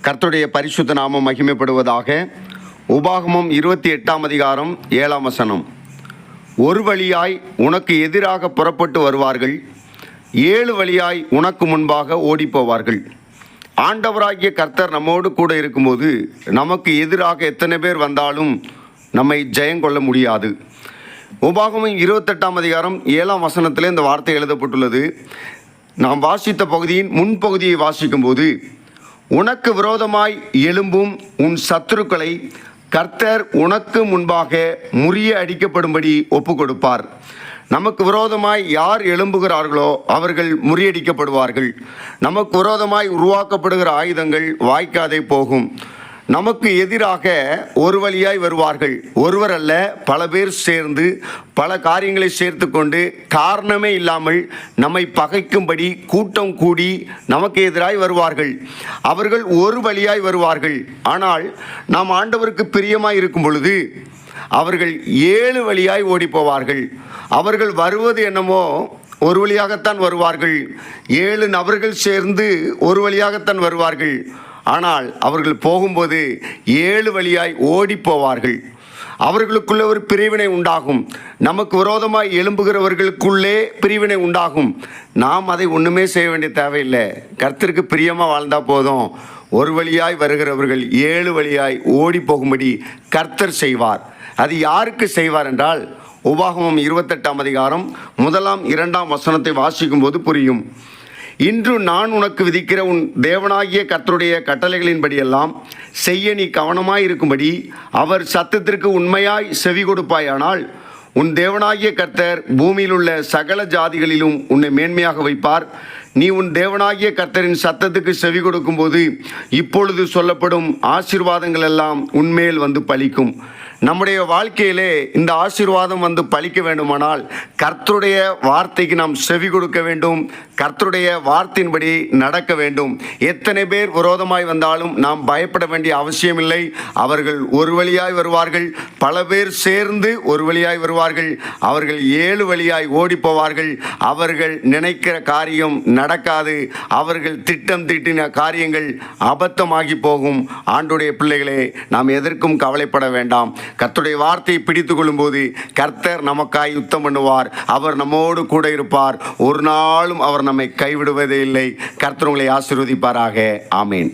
கர்த்தருடைய பரிசுத்த நாமம் மகிமைப்படுவதாக. உபாகமம் 28ஆம் அதிகாரம் 7ஆம் வசனம். ஒரு வழியாய் உனக்கு எதிராக புறப்பட்டு வருவார்கள், 7 வழியாய் உனக்கு முன்பாக ஓடிப்போவார்கள். ஆண்டவராகிய கர்த்தர் நம்மோடு கூட இருக்கும்போது நமக்கு எதிராக எத்தனை பேர் வந்தாலும் நம்மை ஜெயங்கொள்ள முடியாது. உபாகமம் 28ஆம் அதிகாரம் 7ஆம் வசனத்தில் இந்த வார்த்தை எழுதப்பட்டுள்ளது. நாம் வாசித்த பகுதியின் முன்பகுதியை வாசிக்கும்போது, உனக்கு விரோதமாய் எழும்பும் உன் சத்துருக்களை கர்த்தர் உனக்கு முன்பாக முறிய அடிக்கப்படும்படி ஒப்பு கொடுப்பார். நமக்கு விரோதமாய் யார் எழும்புகிறார்களோ அவர்கள் முறியடிக்கப்படுவார்கள். நமக்கு விரோதமாய் உருவாக்கப்படுகிற ஆயுதங்கள் வாய்க்காதே போகும். நமக்கு எதிராக ஒரு வழியாய் வருவார்கள். ஒருவர் அல்ல, பல பேர் சேர்ந்து பல காரியங்களை சேர்த்து கொண்டு காரணமே இல்லாமல் நம்மை பகைக்கும்படி கூட்டம் கூடி நமக்கு எதிராய் வருவார்கள். அவர்கள் ஒரு வழியாய் வருவார்கள். ஆனால் நாம் ஆண்டவருக்கு பிரியமாய் இருக்கும் பொழுது அவர்கள் 7 வழியாய் ஓடி போவார்கள். அவர்கள் வருவது என்னமோ ஒரு வழியாகத்தான் வருவார்கள். 7 நபர்கள் சேர்ந்து ஒரு வழியாகத்தான் வருவார்கள். ஆனால் அவர்கள் போகும்போது 7 வழியாய் ஓடி போவார்கள். அவர்களுக்குள்ளே ஒரு பிரிவினை உண்டாகும். நமக்கு விரோதமாய் எழும்புகிறவர்களுக்குள்ளே பிரிவினை உண்டாகும். நாம் அதை ஒன்றுமே செய்ய வேண்டிய தேவையில்லை. கர்த்தருக்கு பிரியமாக வாழ்ந்தால் போதும். ஒரு வழியாய் வருகிறவர்கள் 7 வழியாய் ஓடி போகும்படி கர்த்தர் செய்வார். அது யாருக்கு செய்வார் என்றால், உபாகமம் 28ஆம் அதிகாரம் 1ஆம் 2ஆம் வசனத்தை வாசிக்கும்போது புரியும். இன்று நான் உனக்கு விதிக்கிற உன் தேவனாகிய கர்த்தருடைய கட்டளைகளின்படியெல்லாம் செய்ய நீ கவனமாய் இருக்கும்படி அவர் சத்தத்திற்கு உண்மையாய் செவி கொடுப்பாயானால் உன் தேவனாகிய கர்த்தர் பூமியில் உள்ள சகல ஜாதிகளிலும் உன்னை மேன்மையாக வைப்பார். நீ உன் தேவனாகிய கர்த்தரின் சத்தத்துக்கு செவி கொடுக்கும்போது இப்பொழுது சொல்லப்படும் ஆசீர்வாதங்கள் எல்லாம் உன்மேல் வந்து பலிக்கும். நம்முடைய வாழ்க்கையிலே இந்த ஆசீர்வாதம் வந்து பலிக்க வேண்டுமானால் கர்த்தருடைய வார்த்தைக்கு நாம் செவி கொடுக்க வேண்டும். கர்த்தருடைய வார்த்தையின்படி நடக்க வேண்டும். எத்தனை பேர் விரோதமாய் வந்தாலும் நாம் பயப்பட வேண்டிய அவசியமில்லை. அவர்கள் ஒரு வழியாய் வருவார்கள். பல பேர் சேர்ந்து ஒரு வழியாய் வருவார்கள். அவர்கள் 7 வழியாய் ஓடி போவார்கள். அவர்கள் நினைக்கிற காரியம் நடக்காது. அவர்கள் திட்டம் தீட்டின காரியங்கள் அபத்தமாகி போகும். ஆண்டுடைய பிள்ளைகளே, நாம் எதற்கும் கவலைப்பட வேண்டாம். கர்த்தருடைய வார்த்தையை பிடித்து கொள்ளும்போது கர்த்தர் நமக்காய் யுத்தம் பண்ணுவார். அவர் நம்மோடு கூட இருப்பார். ஒரு நாளும் அவர் நம்மை கைவிடுவதே இல்லை. கர்த்தர் உங்களை ஆசீர்வதிப்பாராக. ஆமேன்.